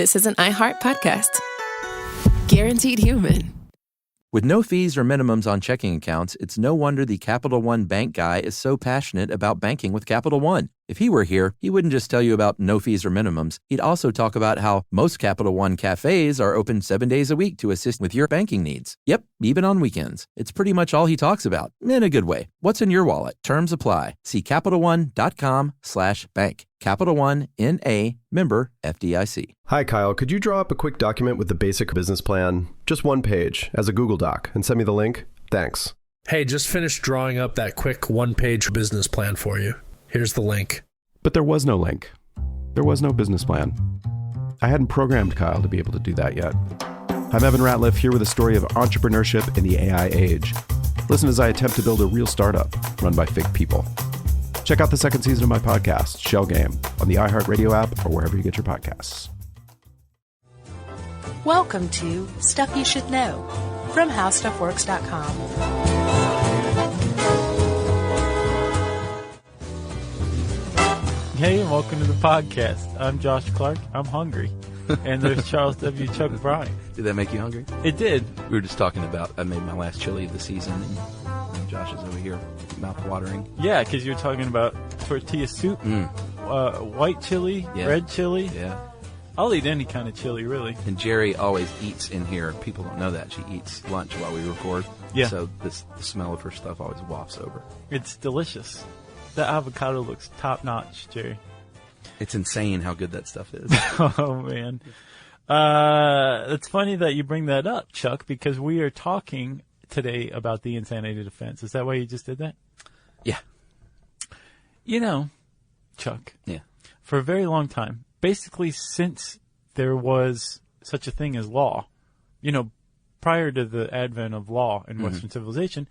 this is an iHeart podcast. Guaranteed human. With no fees or minimums on checking accounts, it's no wonder the Capital One bank guy is so passionate about banking with Capital One. If he were here, he wouldn't just tell you about no fees or minimums. He'd also talk about how most Capital One cafes are open 7 days a week to assist with your banking needs. Yep, even on weekends. It's pretty much all he talks about, in a good way. What's in your wallet? Terms apply. See CapitalOne.com/bank. Capital One, N.A., member FDIC. Hi, Kyle. Could you draw up a quick document with the basic business plan, just one page, as a Google Doc, and send me the link? Thanks. Hey, just finished drawing up that quick one-page business plan for you. Here's the link. But there was no link. There was no business plan. I hadn't programmed Kyle to be able to do that yet. I'm Evan Ratliff, here with a story of entrepreneurship in the AI age. Listen as I attempt to build a real startup run by fake people. Check out the second season of my podcast, Shell Game, on the iHeartRadio app or wherever you get your podcasts. Welcome to Stuff You Should Know from HowStuffWorks.com. Hey, and welcome to the podcast. I'm Josh Clark. I'm hungry. And there's Charles W. Chuck Bryan. Did that make you hungry? It did. We were just talking about, I made my last chili of the season, and Josh is over here, mouth watering. Yeah, because you're talking about tortilla soup, white chili, red chili. Yeah. I'll eat any kind of chili, really. And Jerry always eats in here. People don't know that. She eats lunch while we record. Yeah. So the smell of her stuff always wafts over. It's delicious. The avocado looks top-notch, Jerry. It's insane how good that stuff is. Oh, man. It's funny that you bring that up, Chuck, because we are talking today about the insanity defense. Is that why you just did that? Yeah. You know, Chuck. Yeah. For a very long time, basically since there was such a thing as law, you know, prior to the advent of law in Western civilization,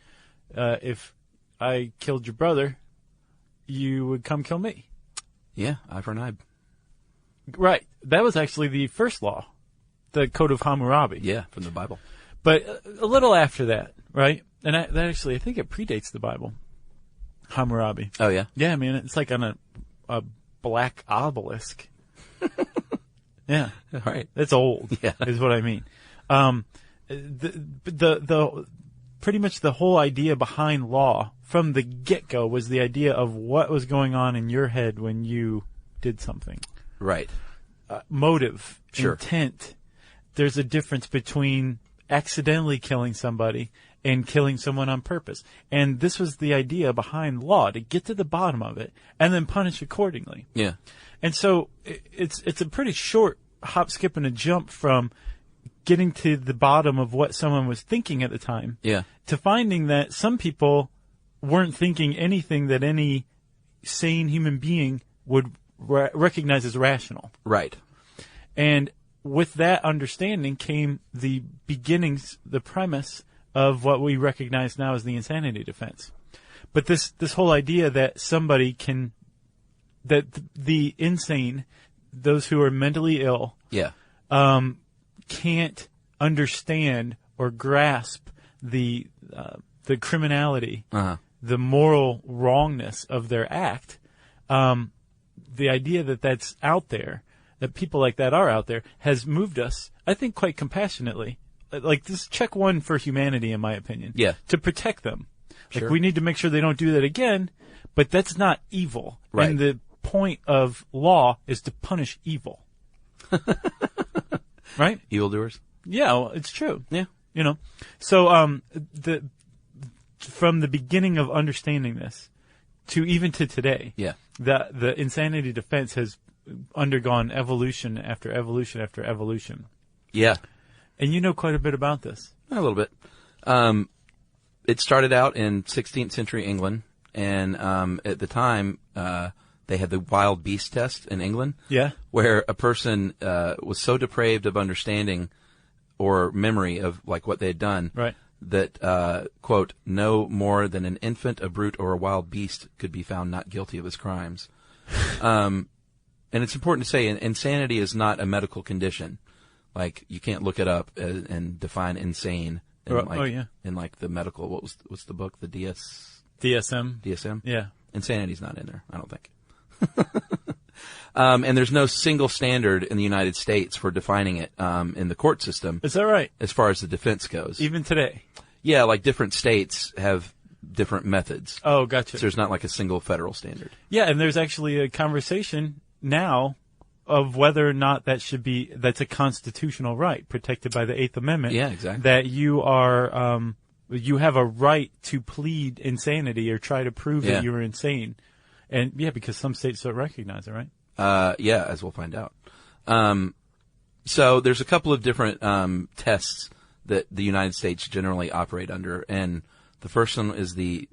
if I killed your brother, you would come kill me. Yeah, eye for an eye. Right. That was actually the first law, the Code of Hammurabi. Yeah, from the Bible. But a little after that, right? And I think it predates the Bible, Hammurabi. Oh, yeah? Yeah, man, it's like on a black obelisk. Yeah. All right. It's old, Yeah. is what I mean. The pretty much the whole idea behind law from the get-go was the idea of what was going on in your head when you did something. Right. Motive, Sure. intent. There's a difference between accidentally killing somebody and killing someone on purpose. And this was the idea behind law, to get to the bottom of it and then punish accordingly. Yeah. And so it's a pretty short hop, skip, and a jump from getting to the bottom of what someone was thinking at the time, Yeah. to finding that some people weren't thinking anything that any sane human being would recognize as rational. Right. And with that understanding came the beginnings, the premise of what we recognize now as the insanity defense. But this whole idea that somebody can, that the insane, those who are mentally ill, Yeah. can't understand or grasp the criminality, the moral wrongness of their act. The idea that that's out there, that people like that are out there, has moved us, I think, quite compassionately. Like, this check one for humanity, in my opinion. Yeah. To protect them. Like, Sure. we need to make sure they don't do that again, but that's not evil. Right. And the point of law is to punish evil. Right? Evildoers. Yeah, well, it's true. Yeah. You know, so from the beginning of understanding this to even to today, Yeah. the insanity defense has undergone evolution after evolution after evolution. Yeah. And you know quite a bit about this. A little bit. It started out in 16th century England, and at the time, they had the wild beast test in England. Yeah. Where a person was so depraved of understanding or memory of like what they had done, Right. that, quote, no more than an infant, a brute, or a wild beast could be found not guilty of his crimes. And it's important to say, insanity is not a medical condition. Like, you can't look it up and define insane in in like the medical, what's the book? The DSM? Yeah. Insanity's not in there, I don't think. And there's no single standard in the United States for defining it in the court system. Is that right? As far as the defense goes. Even today? Yeah, like different states have different methods. Oh, gotcha. So there's not like a single federal standard. Yeah, and there's actually a conversation now of whether or not that's a constitutional right protected by the Eighth Amendment. Yeah, exactly. That you are, you have a right to plead insanity or try to prove that you were insane. And yeah, because some states don't recognize it, right? Yeah, as we'll find out. So there's a couple of different tests that the United States generally operate under, and the first one is the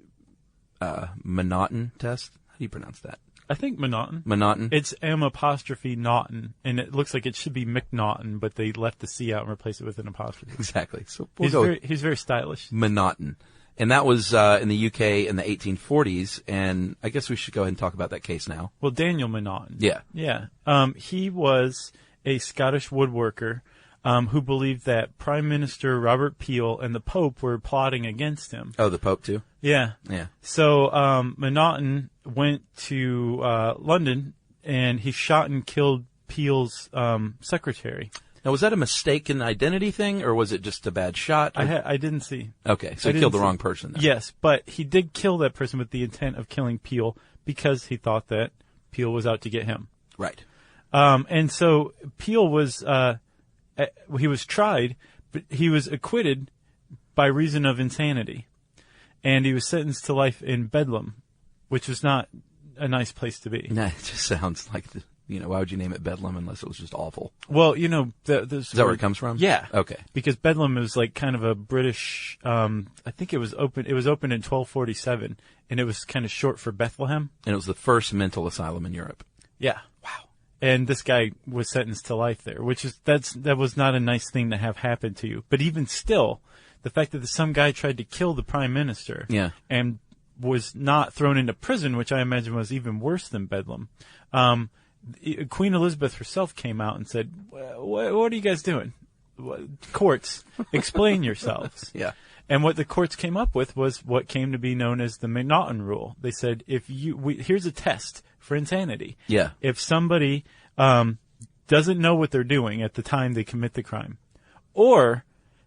M'Naughton test. How do you pronounce that? I think M'Naughton. M'Naughton. It's M''Naughton, and it looks like it should be McNaughton, but they left the C out and replaced it with an apostrophe. Exactly. So he's very stylish. M'Naughton. And that was in the UK in the 1840s, and I guess we should go ahead and talk about that case now. Well, Daniel M'Naughton. Yeah. Yeah. He was a Scottish woodworker who believed that Prime Minister Robert Peel and the Pope were plotting against him. Oh, the Pope too? Yeah. Yeah. So M'Naughton went to London, and he shot and killed Peel's secretary. Now, was that a mistaken identity thing, or was it just a bad shot? I didn't see. Okay, so he killed the wrong person then. Yes, but he did kill that person with the intent of killing Peel because he thought that Peel was out to get him. Right. And so Peel was he was tried, but he was acquitted by reason of insanity. And he was sentenced to life in Bedlam, which was not a nice place to be. Nah, it just sounds like, why would you name it Bedlam unless it was just awful? Well, is that where it comes from? Yeah. Okay. Because Bedlam was like kind of a British, I think it was open in 1247, and it was kind of short for Bethlehem. And it was the first mental asylum in Europe. Yeah. Wow. And this guy was sentenced to life there, that was not a nice thing to have happen to you. But even still, the fact that some guy tried to kill the prime minister and was not thrown into prison, which I imagine was even worse than Bedlam. Queen Elizabeth herself came out and said, what are you guys doing? Courts, explain yourselves. Yeah. And what the courts came up with was what came to be known as the M'Naughton rule. They said, here's a test for insanity. Yeah. If somebody doesn't know what they're doing at the time they commit the crime, or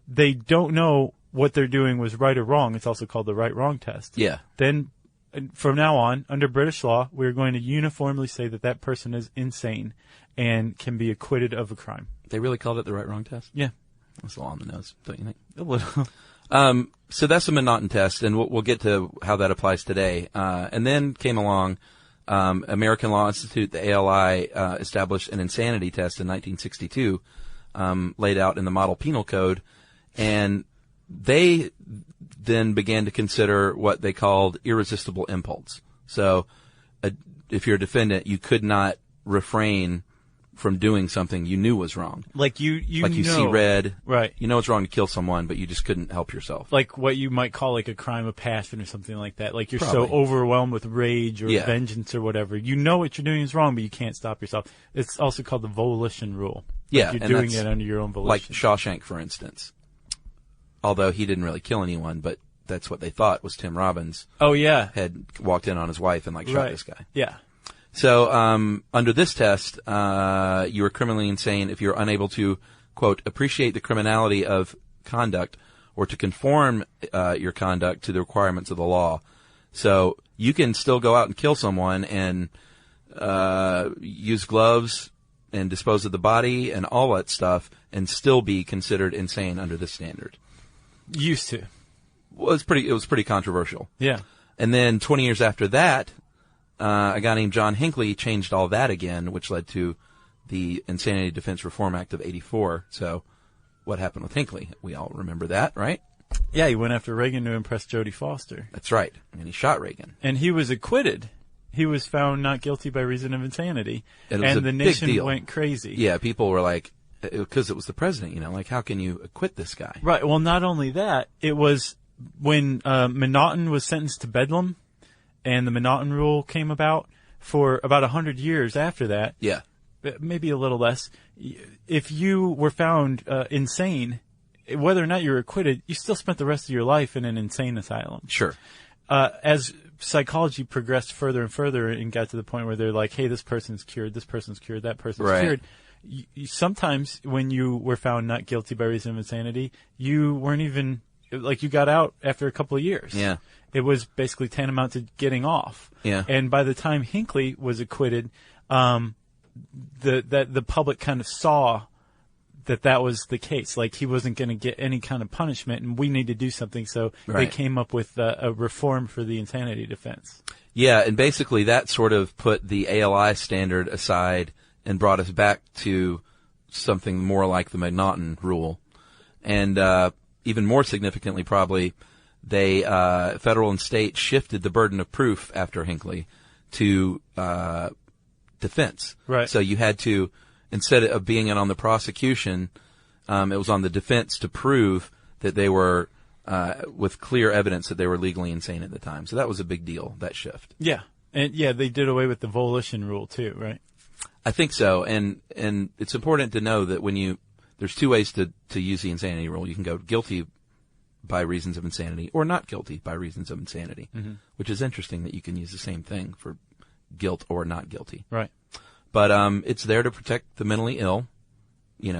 they don't know what they're doing was right or wrong, it's also called the right-wrong test. Yeah. Then from now on, under British law, we're going to uniformly say that person is insane and can be acquitted of a crime. They really called it the right-wrong test? Yeah. That's a little on the nose, don't you think? A little. So that's the M'Naughton test, and we'll get to how that applies today. And then came along American Law Institute, the ALI, established an insanity test in 1962, laid out in the Model Penal Code, and they then began to consider what they called irresistible impulse. So if you're a defendant, you could not refrain from doing something you knew was wrong. Like you see red. Right. You know it's wrong to kill someone, but you just couldn't help yourself. Like what you might call like a crime of passion or something like that. Like you're Probably. so overwhelmed with rage or vengeance or whatever. You know what you're doing is wrong, but you can't stop yourself. It's also called the volition rule. Yeah. Like you're doing it under your own volition. Like Shawshank, for instance. Although he didn't really kill anyone, but that's what they thought was Tim Robbins. Oh, yeah. Had walked in on his wife and shot this guy. Yeah. So, under this test, you are criminally insane if you're unable to, quote, appreciate the criminality of conduct or to conform your conduct to the requirements of the law. So you can still go out and kill someone and use gloves and dispose of the body and all that stuff and still be considered insane under this standard. Used to. Well, it was pretty controversial. Yeah. And then 20 years after that, a guy named John Hinckley changed all that again, which led to the Insanity Defense Reform Act of '84. So what happened with Hinckley? We all remember that, right? Yeah, he went after Reagan to impress Jodie Foster. That's right. And he shot Reagan. And he was acquitted. He was found not guilty by reason of insanity. And the nation went crazy. Yeah, people were like, because it was the president, how can you acquit this guy? Right. Well, not only that, it was when M'Naughton was sentenced to Bedlam and the M'Naughton rule came about for about 100 years after that. Yeah. Maybe a little less. If you were found insane, whether or not you're acquitted, you still spent the rest of your life in an insane asylum. Sure. As psychology progressed further and further and got to the point where they're like, hey, this person's cured, that person's cured. Sometimes when you were found not guilty by reason of insanity, you weren't even, like, you got out after a couple of years. Yeah. It was basically tantamount to getting off. Yeah. And by the time Hinckley was acquitted, the public kind of saw that was the case. Like, he wasn't going to get any kind of punishment, and we need to do something. So they came up with a reform for the insanity defense. Yeah, and basically that sort of put the ALI standard aside and brought us back to something more like the McNaughton rule. And even more significantly, probably, they federal and state shifted the burden of proof after Hinckley to defense. Right. So you had to, instead of being it on the prosecution, it was on the defense to prove that they were with clear evidence that they were legally insane at the time. So that was a big deal, that shift. Yeah. And yeah, they did away with the volition rule too, right? I think so. And it's important to know that there's two ways to use the insanity rule. You can go guilty by reasons of insanity or not guilty by reasons of insanity, which is interesting that you can use the same thing for guilt or not guilty. Right. But it's there to protect the mentally ill,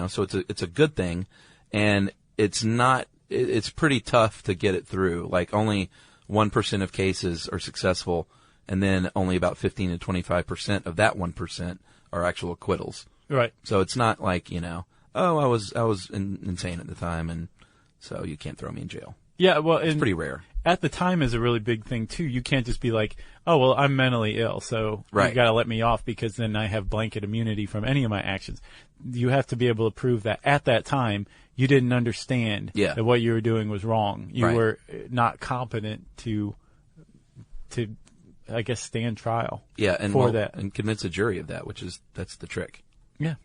so it's a good thing. And it's pretty tough to get it through. Like, only 1% of cases are successful, and then only about 15 to 25% of that 1% are actual acquittals. Right. So it's not like, I was insane at the time, and so you can't throw me in jail. Yeah, well, it's pretty rare. At the time is a really big thing too. You can't just be like, oh, well, I'm mentally ill, so you got to let me off because then I have blanket immunity from any of my actions. You have to be able to prove that at that time you didn't understand that what you were doing was wrong. You were not competent to I guess stand trial. Yeah, and that and convince a jury of that, that's the trick. Yeah.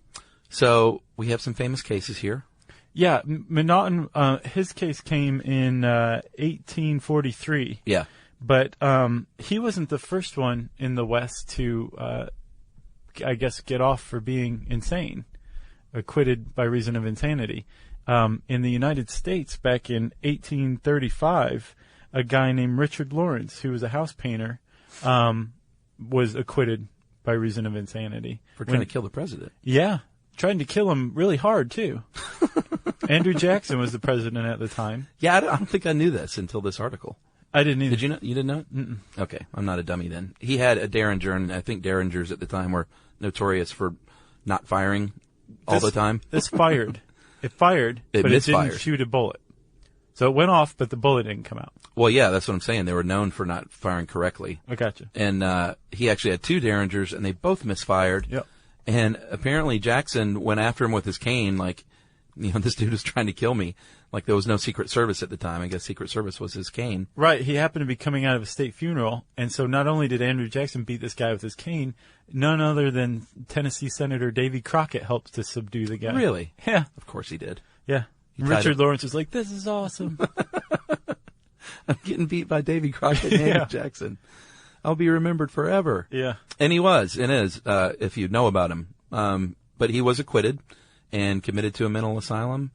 So we have some famous cases here. Yeah, McNaughton, his case came in 1843. Yeah. But he wasn't the first one in the West to, I guess, get off for being insane, acquitted by reason of insanity. In the United States, back in 1835, a guy named Richard Lawrence, who was a house painter, was acquitted by reason of insanity. For trying to kill the president. Yeah. Trying to kill him really hard, too. Andrew Jackson was the president at the time. Yeah, I don't think I knew this until this article. I didn't either. Did you know? You didn't know it? Mm-mm. Okay, I'm not a dummy then. He had a Derringer, and I think Derringers at the time were notorious for not firing all the time. This fired. It fired, but it didn't shoot a bullet. So it went off, but the bullet didn't come out. Well, yeah, that's what I'm saying. They were known for not firing correctly. I gotcha. And he actually had two Derringers, and they both misfired. Yep. And apparently Jackson went after him with his cane, like, this dude was trying to kill me. Like, there was no Secret Service at the time. I guess Secret Service was his cane. Right. He happened to be coming out of a state funeral. And so not only did Andrew Jackson beat this guy with his cane, none other than Tennessee Senator Davy Crockett helped to subdue the guy. Really? Yeah. Of course he did. Yeah. Richard Lawrence was like, this is awesome. I'm getting beat by Davy Crockett and Andrew Jackson. I'll be remembered forever. Yeah. And he was, and is, if you know about him. But he was acquitted and committed to a mental asylum,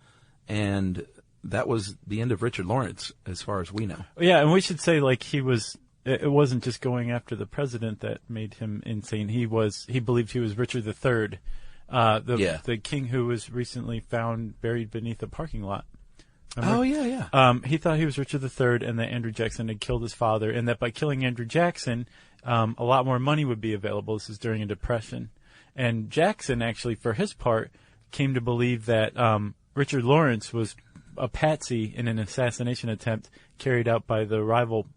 and that was the end of Richard Lawrence, as far as we know. Yeah, and we should say, like, it wasn't just going after the president that made him insane. He believed he was Richard III, the king who was recently found buried beneath a parking lot. Remember? Oh, yeah. He thought he was Richard III and that Andrew Jackson had killed his father, and that by killing Andrew Jackson, a lot more money would be available. This is during a depression. And Jackson, actually, for his part, came to believe that Richard Lawrence was a patsy in an assassination attempt carried out by the rival,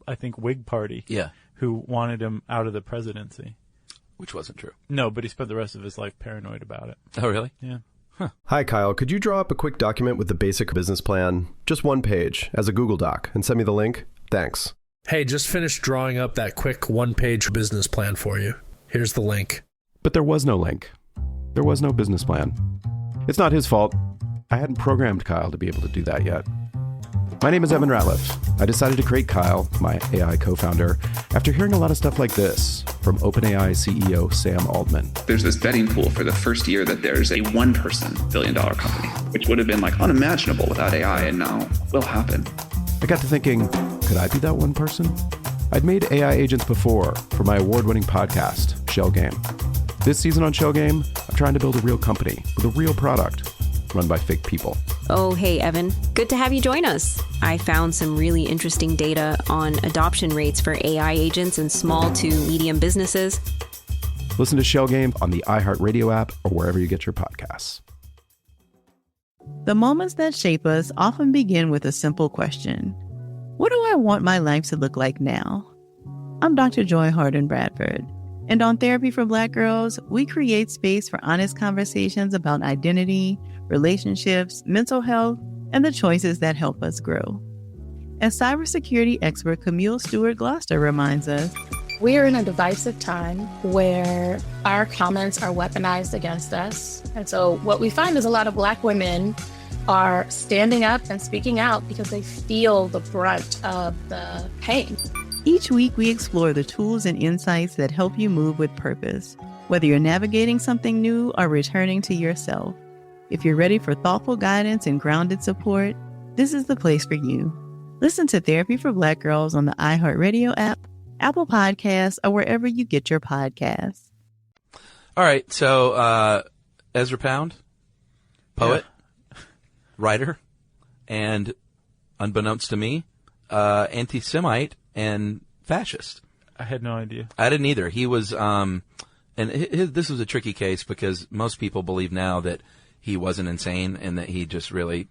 I think, Whig Party, who wanted him out of the presidency. Which wasn't true. No, but he spent the rest of his life paranoid about it. Oh, really? Yeah. Huh. Hi, Kyle. Could you draw up a quick document with the basic business plan, just one page, as a Google Doc, and send me the link? Thanks. Hey, just finished drawing up that quick one-page business plan for you. Here's the link. But there was no link. There was no business plan. It's not his fault. I hadn't programmed Kyle to be able to do that yet. My name is Evan Ratliff. I decided to create Kyle, my AI co-founder, after hearing a lot of stuff like this from OpenAI CEO Sam Altman. There's this betting pool for the first year that there's a one-person billion-dollar company, which would have been like unimaginable without AI, and now will happen. I got to thinking, could I be that one person? I'd made AI agents before for my award-winning podcast, Shell Game. This season on Shell Game, I'm trying to build a real company with a real product run by fake people. Oh, hey, Evan. Good to have you join us. I found some really interesting data on adoption rates for AI agents in small to medium businesses. Listen to Shell Game on the iHeartRadio app or wherever you get your podcasts. The moments that shape us often begin with a simple question. What do I want my life to look like now? I'm Dr. Joy Harden Bradford, and on Therapy for Black Girls, we create space for honest conversations about identity, relationships, mental health, and the choices that help us grow. As cybersecurity expert Camille Stewart-Gloucester reminds us, we are in a divisive time where our comments are weaponized against us. And so what we find is a lot of Black women are standing up and speaking out because they feel the brunt of the pain. Each week we explore the tools and insights that help you move with purpose, whether you're navigating something new or returning to yourself. If you're ready for thoughtful guidance and grounded support, this is the place for you. Listen to Therapy for Black Girls on the iHeartRadio app, Apple Podcasts, or wherever you get your podcasts. All right, so Ezra Pound, poet, writer, and unbeknownst to me, anti-Semite and fascist. I had no idea. I didn't either. He was, this was a tricky case because most people believe now that he wasn't insane and that he just really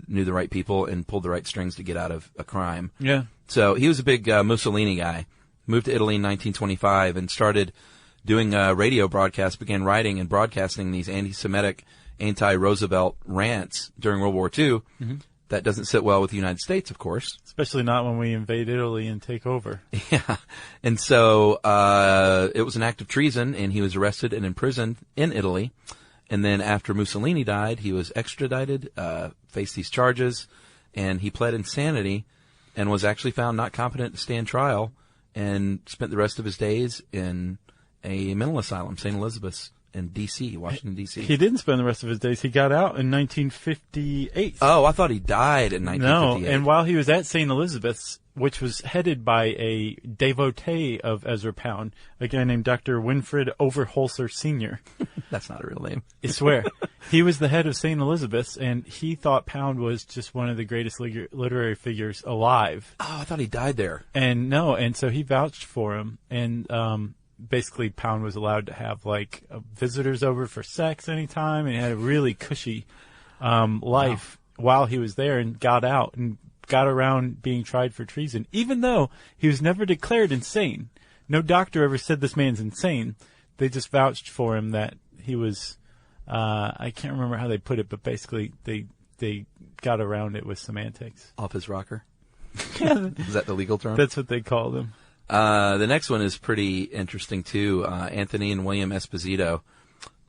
knew the right people and pulled the right strings to get out of a crime. Yeah. So he was a big Mussolini guy. Moved to Italy in 1925 and started doing radio broadcasts, began writing and broadcasting these anti-Semitic, anti-Roosevelt rants during World War II. Mm-hmm. That doesn't sit well with the United States, of course. Especially not when we invade Italy and take over. Yeah. And so it was an act of treason, and he was arrested and imprisoned in Italy. And then after Mussolini died, he was extradited, faced these charges, and he pled insanity and was actually found not competent to stand trial and spent the rest of his days in a mental asylum, St. Elizabeth's in D.C., Washington, D.C. He didn't spend the rest of his days. He got out in 1958. Oh, I thought he died in 1958. No, and while he was at St. Elizabeth's, which was headed by a devotee of Ezra Pound, a guy named Dr. Winfred Overholser Sr. That's not a real name. I swear. He was the head of St. Elizabeth's, and he thought Pound was just one of the greatest literary figures alive. Oh, I thought he died there. And so he vouched for him, and basically Pound was allowed to have like visitors over for sex anytime, and he had a really cushy life while he was there, and got out and got around being tried for treason, even though he was never declared insane. No doctor ever said this man's insane. They just vouched for him that he was, I can't remember how they put it, but basically they got around it with semantics. Off his rocker? Yeah. Is that the legal term? That's what they called him. The next one is pretty interesting, too. Anthony and William Esposito,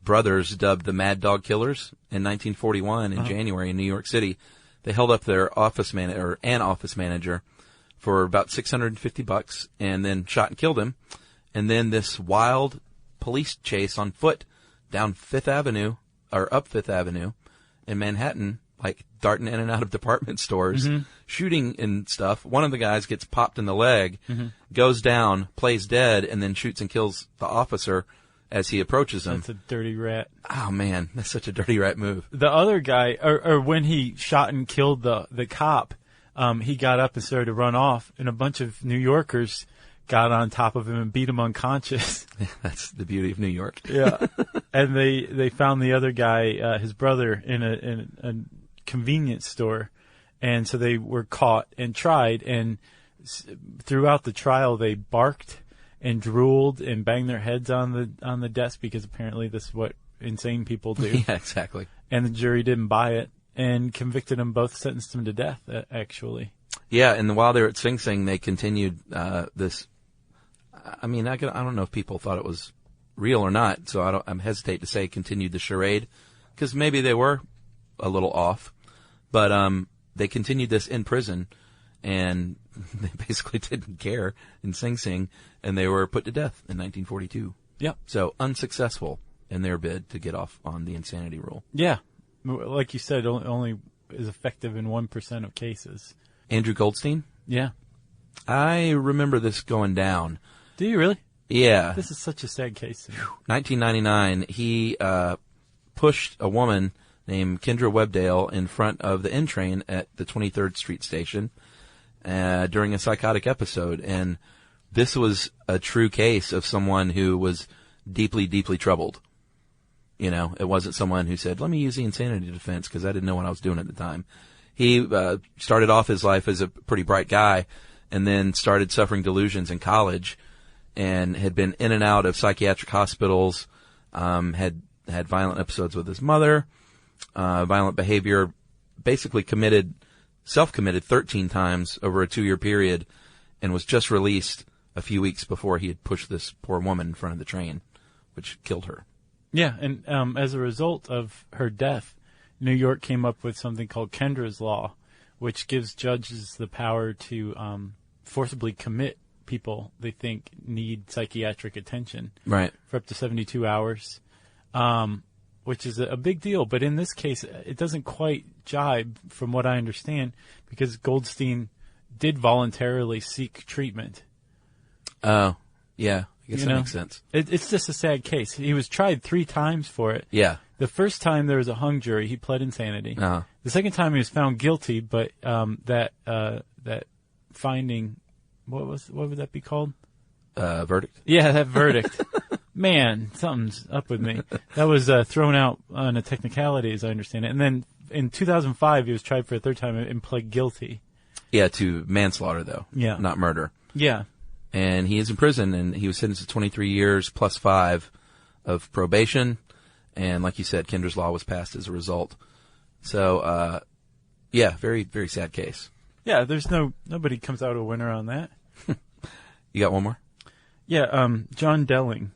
brothers dubbed the Mad Dog Killers, in 1941 in January in New York City. They held up their office manager for about $650 and then shot and killed him. And then this wild police chase on foot down Fifth Avenue, or up Fifth Avenue in Manhattan, like darting in and out of department stores, shooting and stuff. One of the guys gets popped in the leg, goes down, plays dead, and then shoots and kills the officer as he approaches him. That's a dirty rat. Oh, man, that's such a dirty rat move. The other guy, or when he shot and killed the cop, he got up and started to run off, and a bunch of New Yorkers got on top of him and beat him unconscious. That's the beauty of New York. Yeah. And they found the other guy, his brother, in a convenience store, and so they were caught and tried, and throughout the trial they barked and drooled and banged their heads on the desk, because apparently this is what insane people do. Yeah, exactly. And the jury didn't buy it and convicted them both, sentenced them to death, actually. Yeah, and while they were at Sing Sing, they continued this. I mean, I don't know if people thought it was real or not, so I'm hesitate to say continued the charade, because maybe they were a little off, but they continued this in prison, and they basically didn't care in Sing Sing, and they were put to death in 1942. Yep. So unsuccessful in their bid to get off on the insanity rule. Yeah. Like you said, only is effective in 1% of cases. Andrew Goldstein? Yeah. I remember this going down. Do you really? Yeah. This is such a sad case. 1999, he pushed a woman named Kendra Webdale in front of the N train at the 23rd Street station during a psychotic episode. And this was a true case of someone who was deeply, deeply troubled. You know, it wasn't someone who said, let me use the insanity defense because I didn't know what I was doing at the time. He started off his life as a pretty bright guy and then started suffering delusions in college and had been in and out of psychiatric hospitals, had violent episodes with his mother, violent behavior, basically self-committed 13 times over a 2-year period, and was just released a few weeks before he had pushed this poor woman in front of the train, which killed her. Yeah, and as a result of her death, New York came up with something called Kendra's Law, which gives judges the power to forcibly commit people they think need psychiatric attention. Right. For up to 72 hours, which is a big deal. But in this case, it doesn't quite jibe, from what I understand, because Goldstein did voluntarily seek treatment. Oh, yeah. I guess that makes sense. It's just a sad case. He was tried 3 times for it. Yeah. The first time there was a hung jury. He pled insanity. Uh-huh. The second time he was found guilty, but that finding, what would that be called? Verdict. Yeah, that verdict. Man, something's up with me. That was thrown out on a technicality, as I understand it. And then in 2005, he was tried for a 3rd time and pled guilty. Yeah, to manslaughter, though. Yeah. Not murder. Yeah. And he is in prison, and he was sentenced to 23 years plus 5 of probation. And like you said, Kendra's Law was passed as a result. So, yeah, very, very sad case. Yeah, nobody comes out a winner on that. You got one more? Yeah, John Delling.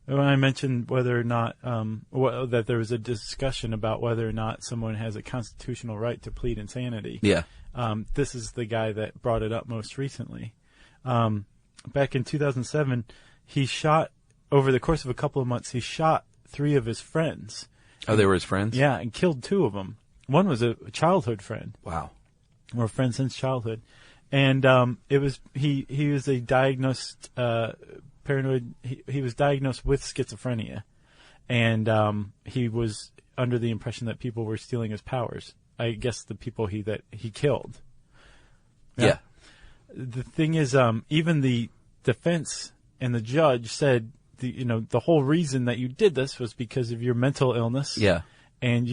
When I mentioned whether or not, that there was a discussion about whether or not someone has a constitutional right to plead insanity. Yeah. This is the guy that brought it up most recently. Back in 2007, he shot, over the course of a couple of months, he shot 3 of his friends. Oh, they were his friends? Yeah, and killed 2 of them. One was a childhood friend. Wow. Or a friend since childhood. And it was he was a diagnosed paranoid. He was diagnosed with schizophrenia, and he was under the impression that people were stealing his powers. I guess the people that he killed. Yeah. The thing is, even the defense and the judge said, the whole reason that you did this was because of your mental illness. Yeah. And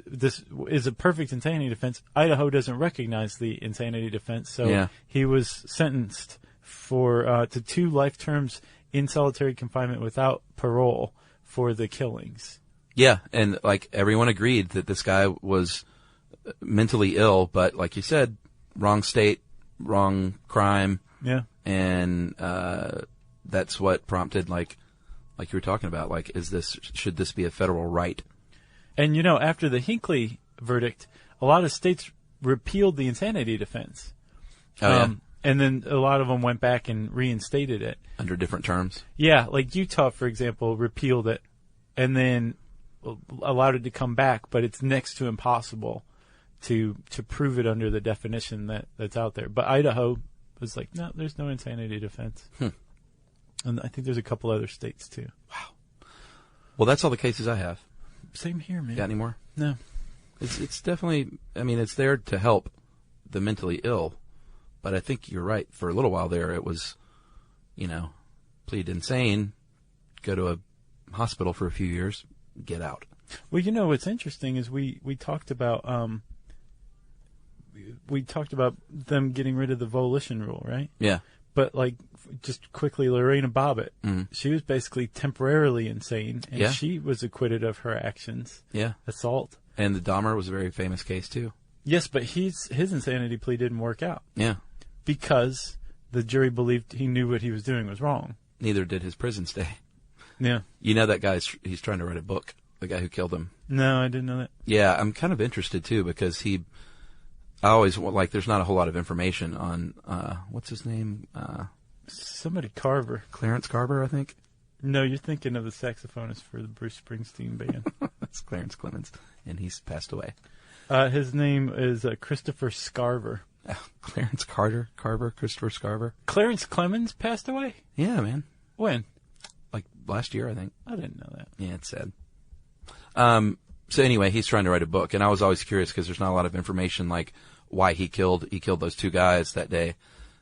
this is a perfect insanity defense. Idaho doesn't recognize the insanity defense, so he was sentenced to 2 life terms in solitary confinement without parole for the killings. Yeah, and like everyone agreed that this guy was mentally ill, but like you said, wrong state, wrong crime. Yeah. And that's what prompted, like you were talking about, like, should this be a federal right? And, after the Hinckley verdict, a lot of states repealed the insanity defense. Oh, yeah. And then a lot of them went back and reinstated it. Under different terms? Yeah, like Utah, for example, repealed it and then allowed it to come back, but it's next to impossible to prove it under the definition that's out there. But Idaho was like, no, there's no insanity defense. And I think there's a couple other states, too. Wow. Well, that's all the cases I have. Same here, man. Got any more? No. It's definitely, it's there to help the mentally ill, but I think you're right. For a little while there, it was, plead insane, go to a hospital for a few years, get out. Well, what's interesting is we talked about them getting rid of the volition rule, right? Yeah. But just quickly, Lorena Bobbitt, she was basically temporarily insane, and she was acquitted of her actions. Yeah. Assault. And the Dahmer was a very famous case, too. Yes, but his insanity plea didn't work out. Yeah. Because the jury believed he knew what he was doing was wrong. Neither did his prison stay. Yeah. That guy, he's trying to write a book, the guy who killed him. No, I didn't know that. Yeah, I'm kind of interested, too, because I always, there's not a whole lot of information on, what's his name? Somebody Carver. Clarence Carver, I think? No, you're thinking of the saxophonist for the Bruce Springsteen band. That's Clarence Clemens, and he's passed away. His name is Christopher Scarver. Clarence Christopher Scarver. Clarence Clemens passed away? Yeah, man. When? Like last year, I think. I didn't know that. Yeah, it's sad. So anyway, he's trying to write a book, and I was always curious because there's not a lot of information like why he killed those two guys that day.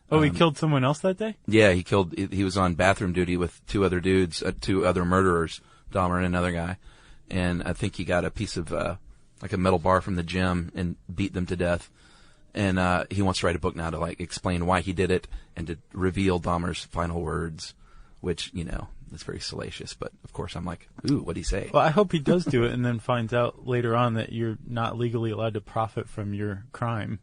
Oh, he killed someone else that day? Yeah, he was on bathroom duty with two other dudes, two other murderers, Dahmer and another guy. And I think he got a piece of, like a metal bar from the gym and beat them to death. And, he wants to write a book now to like explain why he did it and to reveal Dahmer's final words, which, is very salacious. But of course I'm like, ooh, what'd he say? Well, I hope he does do it and then finds out later on that you're not legally allowed to profit from your crime.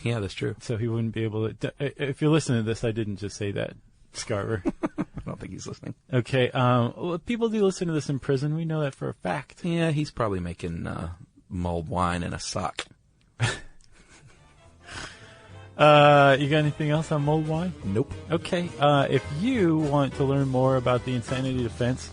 Yeah, that's true. So he wouldn't be able to. If you're listening to this, I didn't just say that, Scarver. I don't think he's listening. Okay. Well, people do listen to this in prison. We know that for a fact. Yeah, he's probably making mulled wine in a sock. You got anything else on mulled wine? Nope. Okay. If you want to learn more about the insanity defense,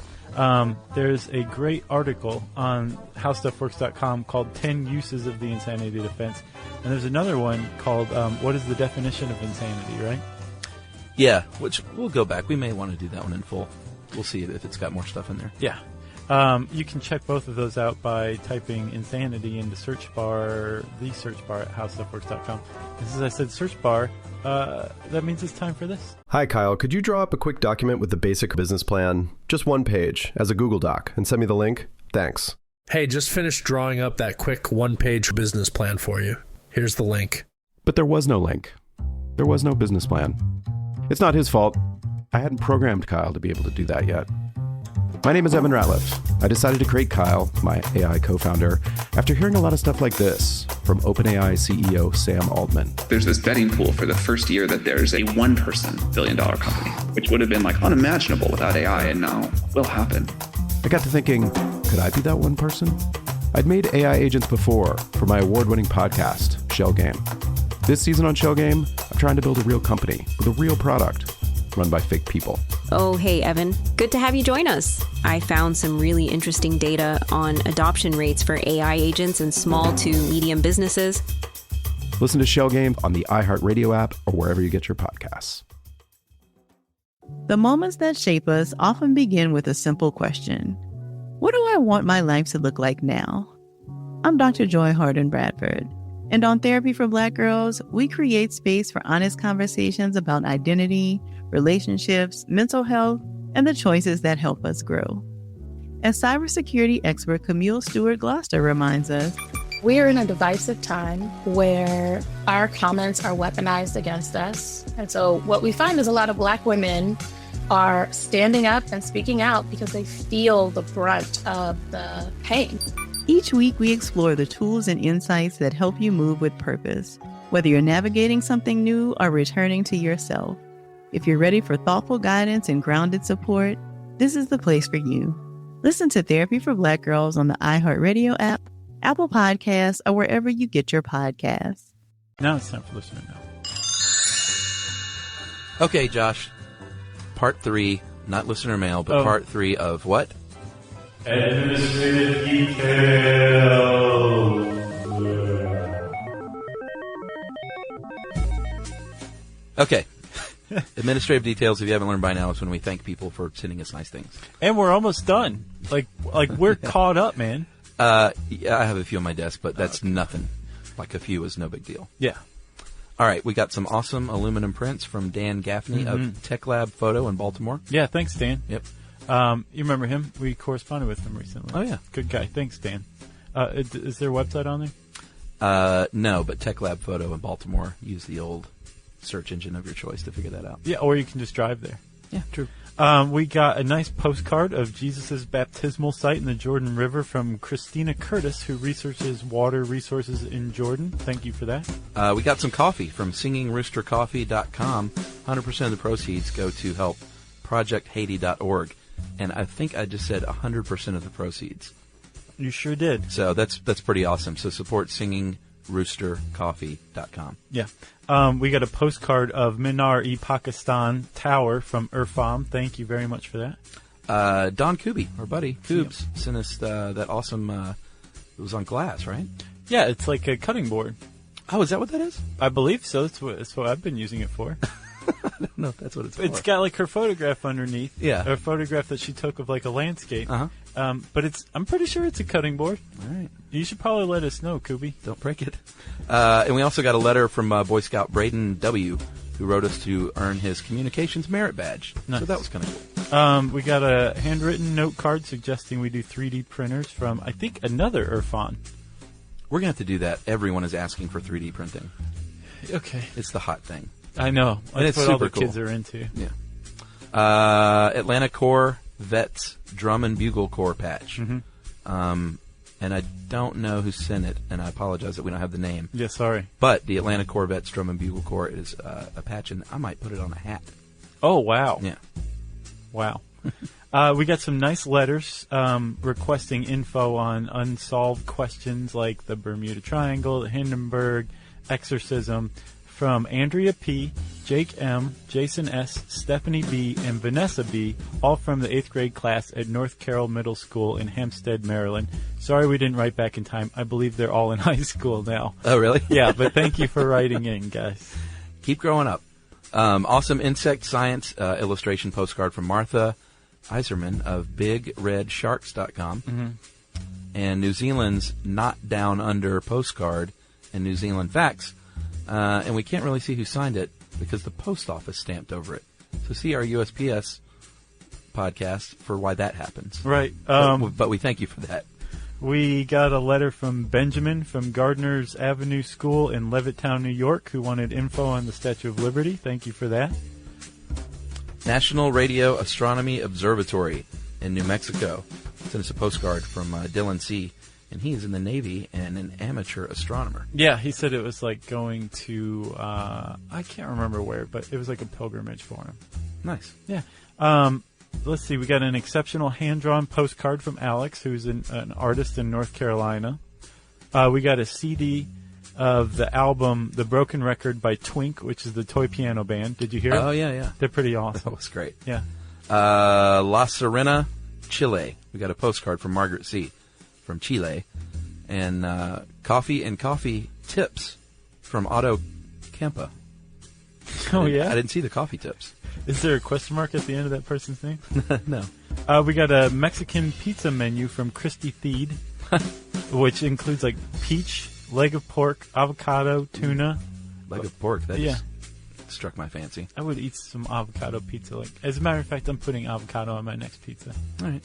there's a great article on howstuffworks.com called 10 Uses of the Insanity Defense. And there's another one called What is the Definition of Insanity, right? Yeah, which we'll go back. We may want to do that one in full. We'll see if it's got more stuff in there. Yeah. You can check both of those out by typing insanity in the search bar at howstuffworks.com. As I said, search bar, that means it's time for this. Hi, Kyle. Could you draw up a quick document with the basic business plan, just one page, as a Google Doc, and send me the link? Thanks. Hey, just finished drawing up that quick one-page business plan for you. Here's the link. But there was no link. There was no business plan. It's not his fault. I hadn't programmed Kyle to be able to do that yet. My name is Evan Ratliff. I decided to create Kyle, my AI co-founder, after hearing a lot of stuff like this from OpenAI CEO Sam Altman. There's this betting pool for the first year that there's a one-person billion-dollar company, which would have been like unimaginable without AI, and now will happen. I got to thinking, could I be that one person? I'd made AI agents before for my award-winning podcast, Shell Game. This season on Shell Game, I'm trying to build a real company with a real product run by fake people. Oh, hey, Evan. Good to have you join us. I found some really interesting data on adoption rates for AI agents in small to medium businesses. Listen to Shell Game on the iHeartRadio app or wherever you get your podcasts. The moments that shape us often begin with a simple question. What do I want my life to look like now? I'm Dr. Joy Harden Bradford, and on Therapy for Black Girls, we create space for honest conversations about identity, relationships, mental health, and the choices that help us grow. As cybersecurity expert Camille Stewart-Gloucester reminds us, we are in a divisive time where our comments are weaponized against us. And so what we find is a lot of Black women are standing up and speaking out because they feel the brunt of the pain. Each week, we explore the tools and insights that help you move with purpose, whether you're navigating something new or returning to yourself. If you're ready for thoughtful guidance and grounded support, this is the place for you. Listen to Therapy for Black Girls on the iHeartRadio app, Apple Podcasts, or wherever you get your podcasts. Now it's time for listener mail. Okay, Josh. Part 3, not listener mail, but part 3 of what? Administrative details. Okay. Administrative details, if you haven't learned by now, is when we thank people for sending us nice things. And we're almost done. Like we're caught up, man. Yeah, I have a few on my desk, but that's nothing. Like a few is no big deal. Yeah. All right, we got some awesome aluminum prints from Dan Gaffney of Tech Lab Photo in Baltimore. Yeah, thanks, Dan. Yep. You remember him? We corresponded with him recently. Oh, yeah. Good guy. Thanks, Dan. Is there a website on there? No, but Tech Lab Photo in Baltimore. Use the old search engine of your choice to figure that out. Yeah, or you can just drive there. Yeah, true. We got a nice postcard of Jesus' baptismal site in the Jordan River from Christina Curtis, who researches water resources in Jordan. Thank you for that. We got some coffee from singingroostercoffee.com. 100% of the proceeds go to help projecthaiti.org. And I think I just said 100% of the proceeds. You sure did. So that's pretty awesome. So support singingroostercoffee.com. Yeah. We got a postcard of Minar-e-Pakistan Tower from Irfam. Thank you very much for that. Don Kuby, our buddy, Koobs, sent us that awesome, it was on glass, right? Yeah, it's like a cutting board. Oh, is that what that is? I believe so. That's what I've been using it for. I don't know if that's what it's for. It's got like her photograph underneath. Yeah. A photograph that she took of like a landscape. Uh-huh. But I'm pretty sure it's a cutting board. All right. You should probably let us know, Kubi. Don't break it. And we also got a letter from Boy Scout Braden W., who wrote us to earn his communications merit badge. Nice. So that was kind of cool. We got a handwritten note card suggesting we do 3D printers from, I think, another Irfan. We're going to have to do that. Everyone is asking for 3D printing. Okay. It's the hot thing. I know. And That's it's what all super the kids are into. Yeah. Atlanta Corps Vets Drum and Bugle Corps patch. Mm-hmm. And I don't know who sent it, and I apologize that we don't have the name. Yeah, sorry. But the Atlanta Corps Vets Drum and Bugle Corps is a patch, and I might put it on a hat. Oh, wow. Yeah. Wow. We got some nice letters requesting info on unsolved questions like the Bermuda Triangle, the Hindenburg, exorcism, from Andrea P., Jake M., Jason S., Stephanie B., and Vanessa B., all from the 8th grade class at North Carroll Middle School in Hempstead, Maryland. Sorry we didn't write back in time. I believe they're all in high school now. Oh, really? Yeah, but thank you for writing in, guys. Keep growing up. Awesome insect science illustration postcard from Martha Iserman of BigRedSharks.com. Mm-hmm. And New Zealand's Not Down Under postcard and New Zealand facts. And we can't really see who signed it because the post office stamped over it. So see our USPS podcast for why that happens. Right. But we thank you for that. We got a letter from Benjamin from Gardner's Avenue School in Levittown, New York, who wanted info on the Statue of Liberty. Thank you for that. National Radio Astronomy Observatory in New Mexico sent us a postcard from Dylan C., and he is in the Navy and an amateur astronomer. Yeah, he said it was like going to, I can't remember where, but it was like a pilgrimage for him. Nice. Yeah. Let's see, we got an exceptional hand-drawn postcard from Alex, who's an artist in North Carolina. We got a CD of the album The Broken Record by Twink, which is the toy piano band. Did you hear it? Oh, yeah. They're pretty awesome. That was great. Yeah. La Serena, Chile. We got a postcard from Margaret C. from Chile. And coffee and coffee tips from Otto Kempa. Oh, yeah? I didn't see the coffee tips. Is there a question mark at the end of that person's name? No. We got a Mexican pizza menu from Christy Theed, which includes like peach, leg of pork, avocado, tuna. Leg of pork, that yeah. just struck my fancy. I would eat some avocado pizza. Like, as a matter of fact, I'm putting avocado on my next pizza. All right.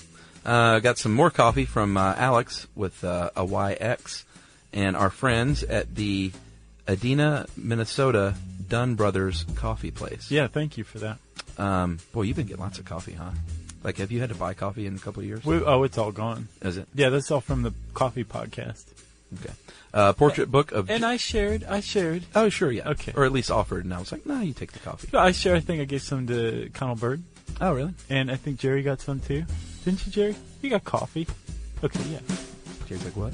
Got some more coffee from Alex with a YX, and our friends at the Adena, Minnesota Dunn Brothers Coffee Place. Yeah, thank you for that. Boy, you've been getting lots of coffee, huh? Like, have you had to buy coffee in a couple of years? It's all gone. Is it? Yeah, that's all from the coffee podcast. Okay. Portrait book of... And I shared. Oh, sure, yeah. Okay. Or at least offered, and I was like, no, you take the coffee. I shared. I think I gave some to Connell Bird. Oh, really? And I think Jerry got some, too. Didn't you, Jerry? You got coffee. Okay, yeah. Jerry's like, what?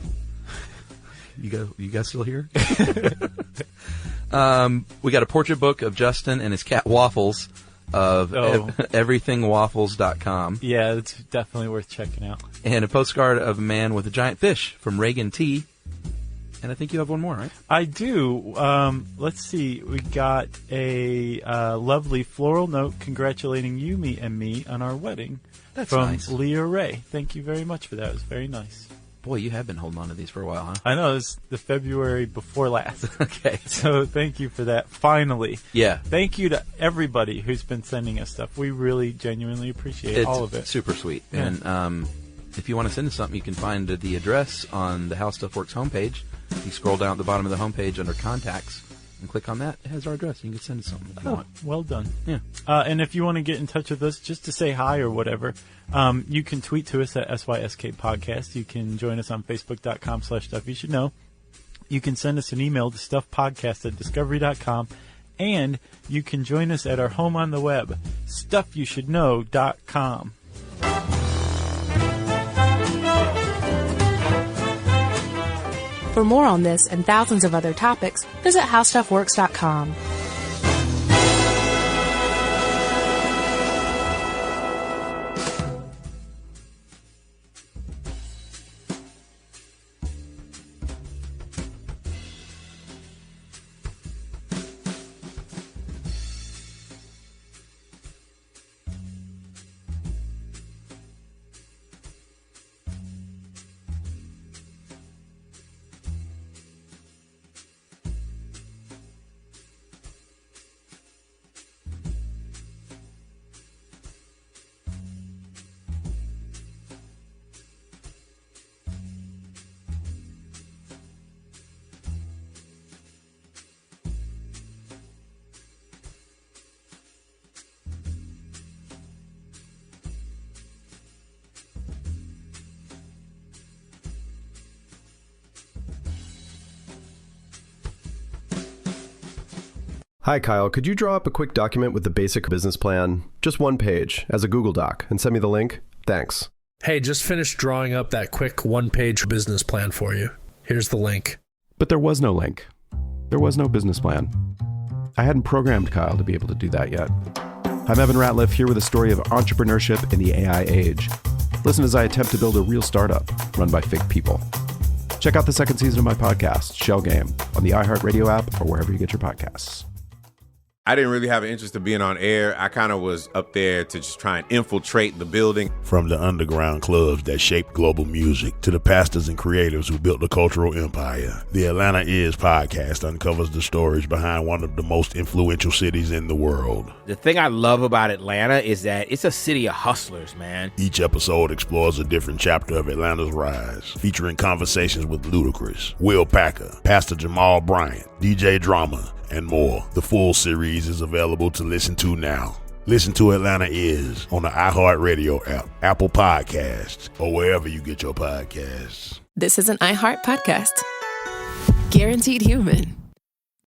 You guys still here? We got a portrait book of Justin and his cat Waffles of everythingwaffles.com. Yeah, it's definitely worth checking out. And a postcard of a man with a giant fish from Reagan T. And I think you have one more, right? I do. Let's see. We got a lovely floral note congratulating you, me, and me on our wedding. That's from nice. Leah Ray. Thank you very much for that. It was very nice. Boy, you have been holding on to these for a while, huh? I know. It was the February before last. Okay. So thank you for that. Finally. Yeah. Thank you to everybody who's been sending us stuff. We really genuinely appreciate all of it. It's super sweet. Yeah. And if you want to send us something, you can find the address on the How Stuff Works homepage. You scroll down at the bottom of the homepage under Contacts and click on that. It has our address. You can send us something if you want. Well done. Yeah. And if you want to get in touch with us just to say hi or whatever, you can tweet to us at SYSK Podcast. You can join us on Facebook.com/Stuff You Should Know. You can send us an email to StuffPodcast@Discovery.com. And you can join us at our home on the web, StuffYouShouldKnow.com. For more on this and thousands of other topics, visit HowStuffWorks.com. Hi, Kyle. Could you draw up a quick document with the basic business plan? Just one page, as a Google Doc, and send me the link? Thanks. Hey, just finished drawing up that quick one-page business plan for you. Here's the link. But there was no link. There was no business plan. I hadn't programmed Kyle to be able to do that yet. I'm Evan Ratliff, here with a story of entrepreneurship in the AI age. Listen as I attempt to build a real startup run by fake people. Check out the second season of my podcast, Shell Game, on the iHeartRadio app or wherever you get your podcasts. I didn't really have an interest in being on air. I kind of was up there to just try and infiltrate the building. From the underground clubs that shaped global music to the pastors and creators who built the cultural empire, the Atlanta Is podcast uncovers the stories behind one of the most influential cities in the world. The thing I love about Atlanta is that it's a city of hustlers, man. Each episode explores a different chapter of Atlanta's rise, featuring conversations with Ludacris, Will Packer, Pastor Jamal Bryant, DJ Drama, and more. The full series is available to listen to now. Listen to Atlanta Is on the iHeartRadio app, Apple Podcasts, or wherever you get your podcasts. This is an iHeart podcast. Guaranteed human.